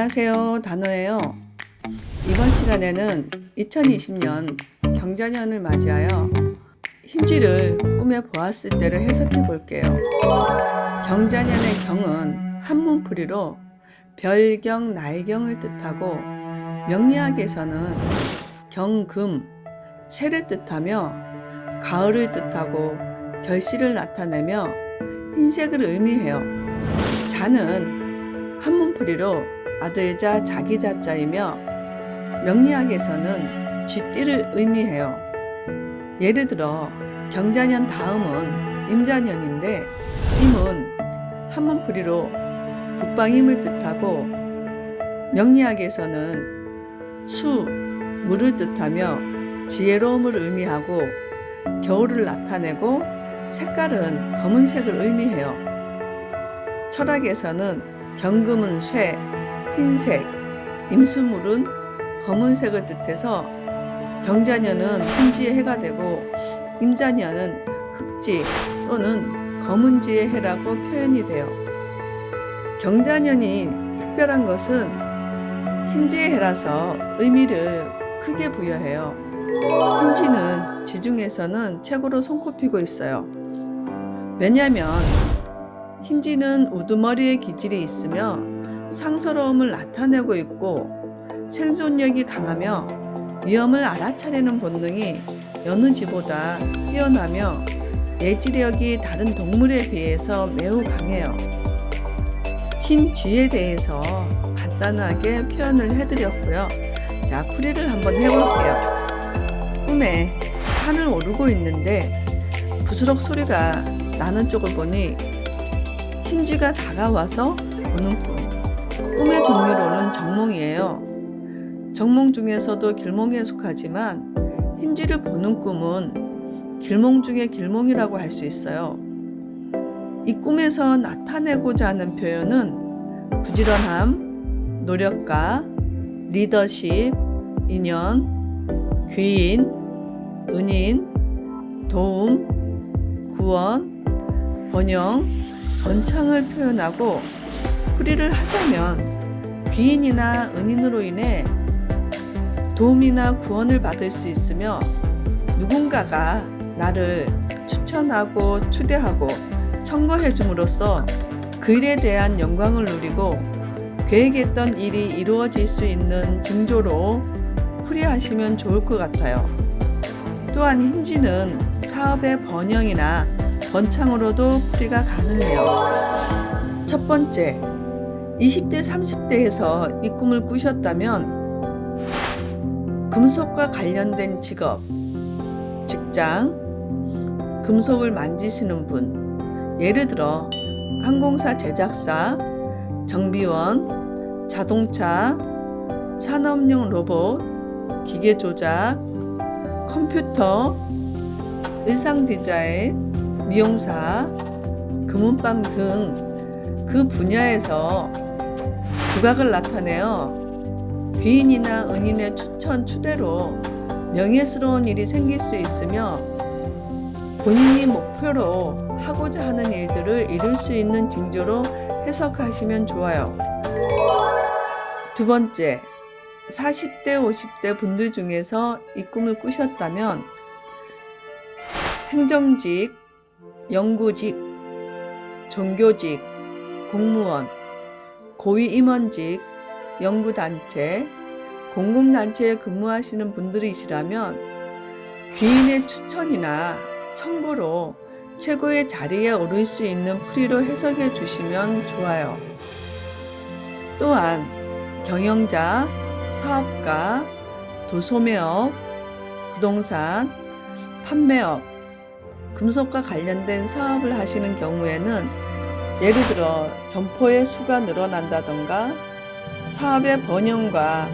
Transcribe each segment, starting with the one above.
안녕하세요. 단호예요. 이번 시간에는 2020년 경자년을 맞이하여 hin지를 꿈에 보았을 때를 해석해 볼게요. 경자년의 경은 한문풀이로 별경, 나의경을 뜻하고 명리학에서는 경금, 새를 뜻하며 가을을 뜻하고 결실을 나타내며 흰색을 의미해요. 자는 한문풀이로 아들자, 자기자자이며 명리학에서는 쥐띠를 의미해요. 예를 들어 경자년 다음은 임자년인데 임은 한문풀이로 북방임을 뜻하고 명리학에서는 수, 물을 뜻하며 지혜로움을 의미하고 겨울을 나타내고 색깔은 검은색을 의미해요. 철학에서는 경금은 쇠, 흰색, 임수물은 검은색을 뜻해서 경자년은 흰지의 해가 되고 임자년은 흑지 또는 검은지의 해라고 표현이 돼요. 경자년이 특별한 것은 흰지의 해라서 의미를 크게 부여해요. 흰지는 지중에서는 최고로 손꼽히고 있어요. 왜냐하면 흰지는 우두머리의 기질이 있으며 상서로움을 나타내고 있고 생존력이 강하며 위험을 알아차리는 본능이 여느 쥐보다 뛰어나며 예지력이 다른 동물에 비해서 매우 강해요. 흰 쥐에 대해서 간단하게 표현을 해드렸고요. 자, 풀이를 한번 해볼게요. 꿈에 산을 오르고 있는데 부스럭 소리가 나는 쪽을 보니 흰쥐가 다가와서 보는 꿈. 꿈의 종류로는 정몽이에요. 정몽 중에서도 길몽에 속하지만 흰쥐를 보는 꿈은 길몽 중에 길몽이라고 할 수 있어요. 이 꿈에서 나타내고자 하는 표현은 부지런함, 노력가, 리더십, 인연, 귀인, 은인, 도움, 구원, 번영, 번창을 표현하고 풀이를 하자면 귀인이나 은인으로 인해 도움이나 구원을 받을 수 있으며 누군가가 나를 추천하고 추대하고 청거해 줌으로써 그 일에 대한 영광을 누리고 계획했던 일이 이루어질 수 있는 징조로 풀이하시면 좋을 것 같아요. 또한 흰지는 사업의 번영이나 번창으로도 풀이가 가능해요. 첫 번째, 20대, 30대에서 이 꿈을 꾸셨다면 금속과 관련된 직업, 직장, 금속을 만지시는 분, 예를 들어 항공사 제작사, 정비원, 자동차, 산업용 로봇, 기계 조작, 컴퓨터, 의상 디자인, 미용사, 금은방 등 그 분야에서 두각을 나타내어 귀인이나 은인의 추천, 추대로 명예스러운 일이 생길 수 있으며 본인이 목표로 하고자 하는 일들을 이룰 수 있는 징조로 해석하시면 좋아요. 두 번째, 40대, 50대 분들 중에서 이 꿈을 꾸셨다면 행정직, 연구직, 종교직, 공무원, 고위 임원직, 연구단체, 공공단체에 근무하시는 분들이시라면 귀인의 추천이나 청고로 최고의 자리에 오를 수 있는 풀이로 해석해 주시면 좋아요. 또한 경영자, 사업가, 도소매업, 부동산, 판매업, 금속과 관련된 사업을 하시는 경우에는 예를 들어 점포의 수가 늘어난다던가 사업의 번영과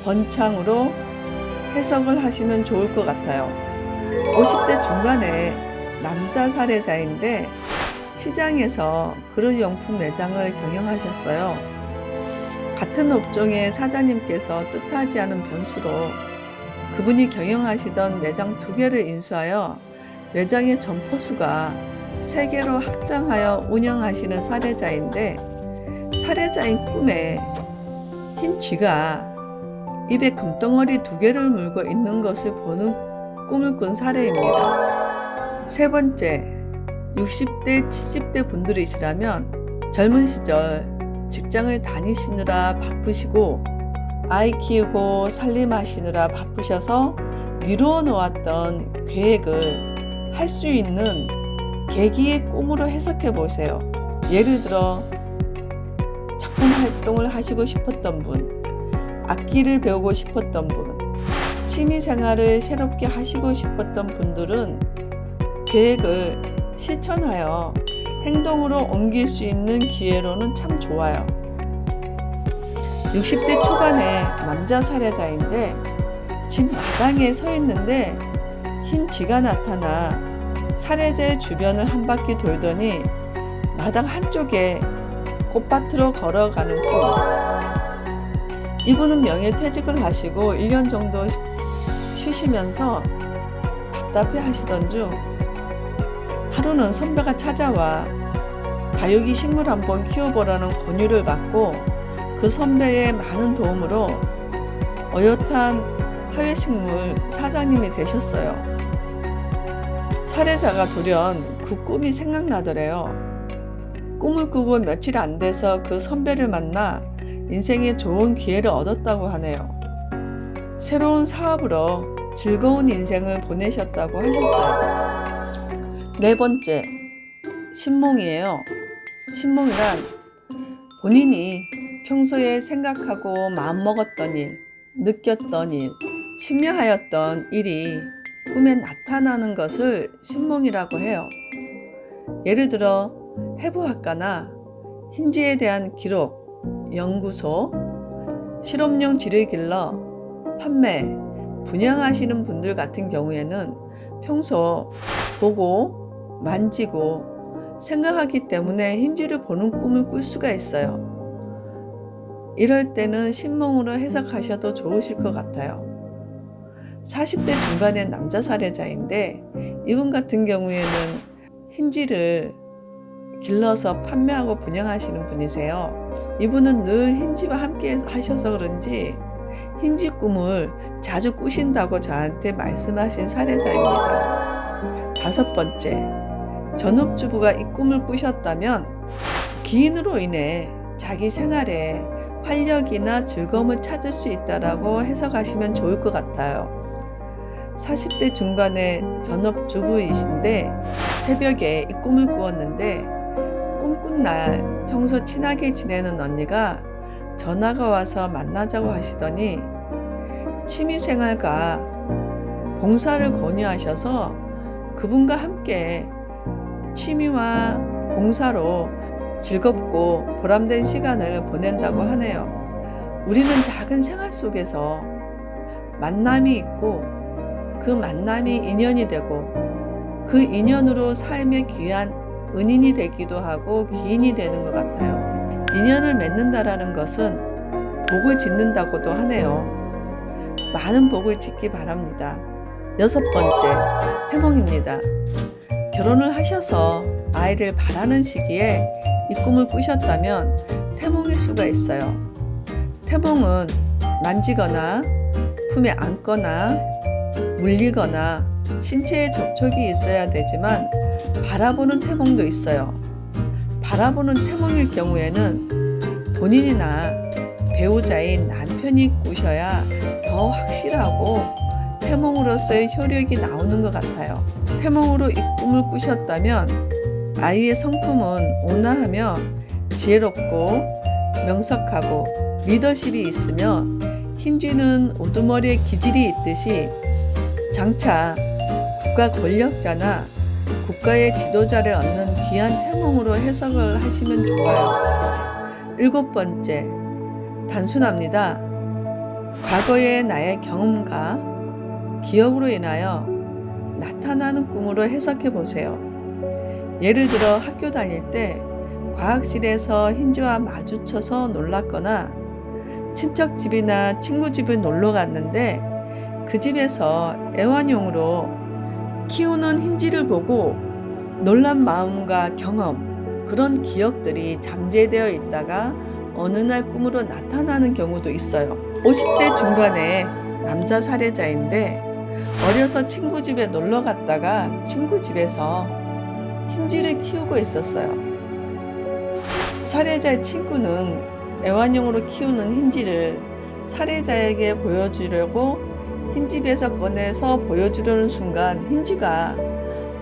번창으로 해석을 하시면 좋을 것 같아요. 50대 중반에 남자 사례자인데 시장에서 그릇용품 매장을 경영하셨어요. 같은 업종의 사장님께서 뜻하지 않은 변수로 그분이 경영하시던 매장 2개를 인수하여 매장의 점포수가 3개로 확장하여 운영하시는 사례자인데 사례자인 꿈에 흰 쥐가 입에 금덩어리 2개를 물고 있는 것을 보는 꿈을 꾼 사례입니다. 세 번째, 60대, 70대 분들이시라면 젊은 시절 직장을 다니시느라 바쁘시고 아이 키우고 살림하시느라 바쁘셔서 미루어 놓았던 계획을 할 수 있는 계기의 꿈으로 해석해 보세요. 예를 들어 작품 활동을 하시고 싶었던 분, 악기를 배우고 싶었던 분, 취미 생활을 새롭게 하시고 싶었던 분들은 계획을 실천하여 행동으로 옮길 수 있는 기회로는 참 좋아요. 60대 초반의 남자 사례자인데 집 마당에 서 있는데 흰 쥐가 나타나 사례자의 주변을 한 바퀴 돌더니 마당 한쪽에 꽃밭으로 걸어가는 꿈. 이분은 명예퇴직을 하시고 1년 정도 쉬시면서 답답해 하시던 중 하루는 선배가 찾아와 다육이 식물 한번 키워보라는 권유를 받고 그 선배의 많은 도움으로 어엿한 화훼식물 사장님이 되셨어요. 사례자가 돌연 그 꿈이 생각나더래요. 꿈을 꾸고 며칠 안 돼서 그 선배를 만나 인생에 좋은 기회를 얻었다고 하네요. 새로운 사업으로 즐거운 인생을 보내셨다고 하셨어요. 네 번째, 신몽이에요. 신몽이란 본인이 평소에 생각하고 마음먹었던 일, 느꼈던 일, 심려하였던 일이 꿈에 나타나는 것을 신몽이라고 해요. 예를 들어 해부학과나 흰쥐에 대한 기록, 연구소, 실험용 쥐를 길러 판매, 분양하시는 분들 같은 경우에는 평소 보고 만지고 생각하기 때문에 흰쥐를 보는 꿈을 꿀 수가 있어요. 이럴 때는 신몽으로 해석하셔도 좋으실 것 같아요. 40대 중반의 남자 사례자인데 이분 같은 경우에는 흰쥐를 길러서 판매하고 분양하시는 분이세요. 이분은 늘 흰쥐와 함께 하셔서 그런지 흰쥐 꿈을 자주 꾸신다고 저한테 말씀하신 사례자입니다. 5번째, 전업주부가 이 꿈을 꾸셨다면 기인으로 인해 자기 생활에 활력이나 즐거움을 찾을 수 있다라고 해석하시면 좋을 것 같아요. 40대 중반의 전업주부이신데 새벽에 이 꿈을 꾸었는데 꿈꾼 날 평소 친하게 지내는 언니가 전화가 와서 만나자고 하시더니 취미생활과 봉사를 권유하셔서 그분과 함께 취미와 봉사로 즐겁고 보람된 시간을 보낸다고 하네요. 우리는 작은 생활 속에서 만남이 있고 그 만남이 인연이 되고 그 인연으로 삶의 귀한 은인이 되기도 하고 기인이 되는 것 같아요. 인연을 맺는다라는 것은 복을 짓는다고도 하네요. 많은 복을 짓기 바랍니다. 6번째, 태몽입니다. 결혼을 하셔서 아이를 바라는 시기에 이 꿈을 꾸셨다면 태몽일 수가 있어요. 태몽은 만지거나 품에 안거나 물리거나 신체에 접촉이 있어야 되지만 바라보는 태몽도 있어요. 바라보는 태몽일 경우에는 본인이나 배우자인 남편이 꾸셔야 더 확실하고 태몽으로서의 효력이 나오는 것 같아요. 태몽으로 이 꿈을 꾸셨다면 아이의 성품은 온화하며 지혜롭고 명석하고 리더십이 있으며 흰쥐는 우두머리에 기질이 있듯이 장차 국가 권력자나 국가의 지도자를 얻는 귀한 태몽으로 해석을 하시면 좋아요. 7번째, 단순합니다. 과거의 나의 경험과 기억으로 인하여 나타나는 꿈으로 해석해 보세요. 예를 들어 학교 다닐 때 과학실에서 흰쥐와 마주쳐서 놀랐거나 친척 집이나 친구 집을 놀러 갔는데 그 집에서 애완용으로 키우는 흰쥐를 보고 놀란 마음과 경험, 그런 기억들이 잠재되어 있다가 어느 날 꿈으로 나타나는 경우도 있어요. 50대 중반의 남자 살해자인데 어려서 친구 집에 놀러 갔다가 친구 집에서 흰쥐를 키우고 있었어요. 살해자의 친구는 애완용으로 키우는 흰쥐를 살해자에게 보여주려고 흰집에서 꺼내서 보여주려는 순간 흰쥐가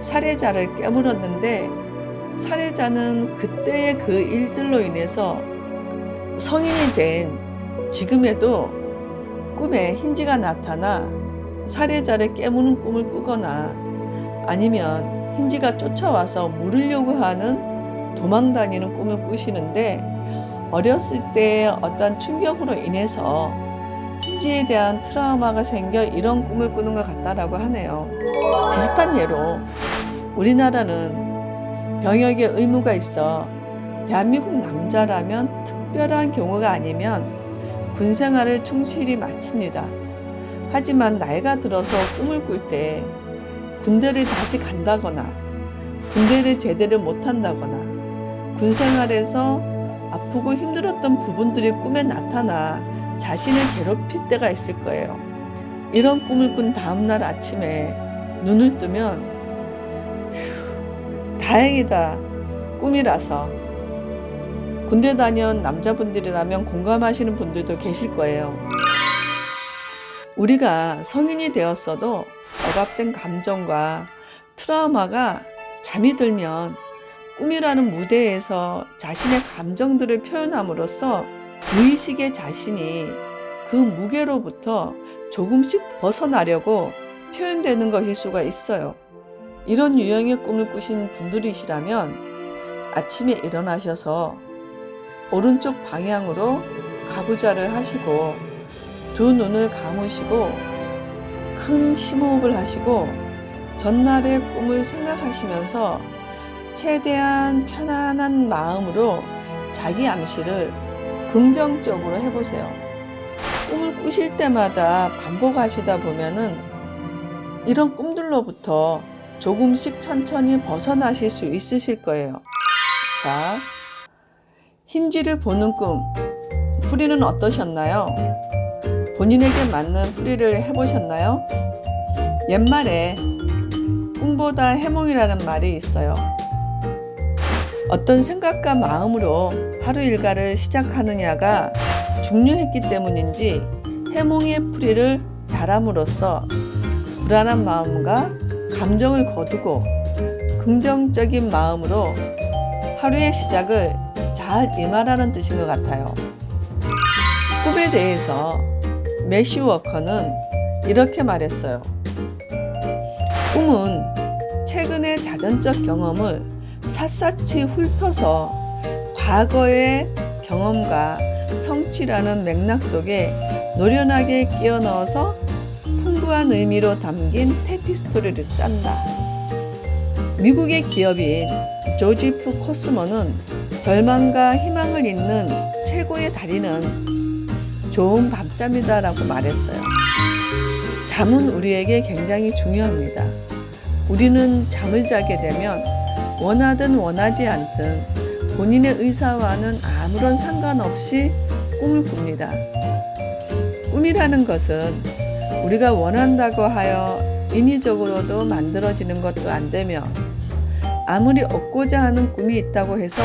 살해자를 깨물었는데 살해자는 그때의 그 일들로 인해서 성인이 된 지금에도 꿈에 흰쥐가 나타나 살해자를 깨무는 꿈을 꾸거나 아니면 흰쥐가 쫓아와서 물으려고 하는 도망다니는 꿈을 꾸시는데 어렸을 때의 어떤 충격으로 인해서 흰쥐에 대한 트라우마가 생겨 이런 꿈을 꾸는 것 같다라고 하네요. 비슷한 예로 우리나라는 병역에 의무가 있어 대한민국 남자라면 특별한 경우가 아니면 군 생활을 충실히 마칩니다. 하지만 나이가 들어서 꿈을 꿀 때 군대를 다시 간다거나 군대를 제대를 못한다거나 군 생활에서 아프고 힘들었던 부분들이 꿈에 나타나 자신을 괴롭힐 때가 있을 거예요. 이런 꿈을 꾼 다음날 아침에 눈을 뜨면 다행이다, 꿈이라서. 군대 다녀온 남자분들이라면 공감하시는 분들도 계실 거예요. 우리가 성인이 되었어도 억압된 감정과 트라우마가 잠이 들면 꿈이라는 무대에서 자신의 감정들을 표현함으로써 무의식의 자신이 그 무게로부터 조금씩 벗어나려고 표현되는 것일 수가 있어요. 이런 유형의 꿈을 꾸신 분들이시라면 아침에 일어나셔서 오른쪽 방향으로 가부좌를 하시고 두 눈을 감으시고 큰 심호흡을 하시고 전날의 꿈을 생각하시면서 최대한 편안한 마음으로 자기 암시를 긍정적으로 해보세요. 꿈을 꾸실 때마다 반복하시다 보면은 이런 꿈들로부터 조금씩 천천히 벗어나실 수 있으실 거예요. 자, 흰쥐를 보는 꿈, 풀이는 어떠셨나요? 본인에게 맞는 풀이를 해보셨나요? 옛말에 꿈보다 해몽이라는 말이 있어요. 어떤 생각과 마음으로 하루 일과를 시작하느냐가 중요했기 때문인지 해몽의 풀이를 잘함으로써 불안한 마음과 감정을 거두고 긍정적인 마음으로 하루의 시작을 잘 임하라는 뜻인 것 같아요. 꿈에 대해서 매슈 워커는 이렇게 말했어요. 꿈은 최근의 자전적 경험을 샅샅이 훑어서 과거의 경험과 성취라는 맥락 속에 노련하게 끼워 넣어서 풍부한 의미로 담긴 테피스토리를 짠다. 미국의 기업인 조지프 코스모는 절망과 희망을 잇는 최고의 달인은 좋은 밤잠이다 라고 말했어요. 잠은 우리에게 굉장히 중요합니다. 우리는 잠을 자게 되면 원하든 원하지 않든 본인의 의사와는 아무런 상관없이 꿈을 꿉니다. 꿈이라는 것은 우리가 원한다고 하여 인위적으로도 만들어지는 것도 안 되며 아무리 얻고자 하는 꿈이 있다고 해서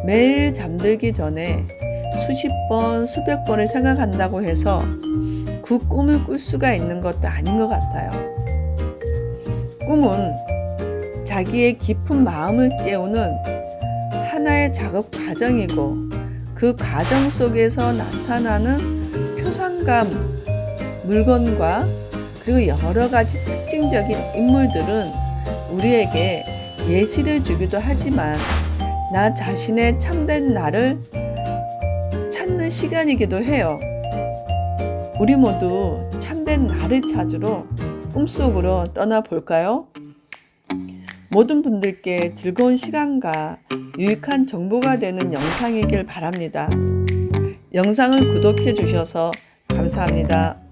매일 잠들기 전에 수십 번, 수백 번을 생각한다고 해서 그 꿈을 꿀 수가 있는 것도 아닌 것 같아요. 꿈은 자기의 깊은 마음을 깨우는 하나의 작업 과정이고 그 과정 속에서 나타나는 표상감, 물건과 그리고 여러 가지 특징적인 인물들은 우리에게 예시를 주기도 하지만 나 자신의 참된 나를 찾는 시간이기도 해요. 우리 모두 참된 나를 찾으러 꿈속으로 떠나볼까요? 모든 분들께 즐거운 시간과 유익한 정보가 되는 영상이길 바랍니다. 영상을 구독해 주셔서 감사합니다.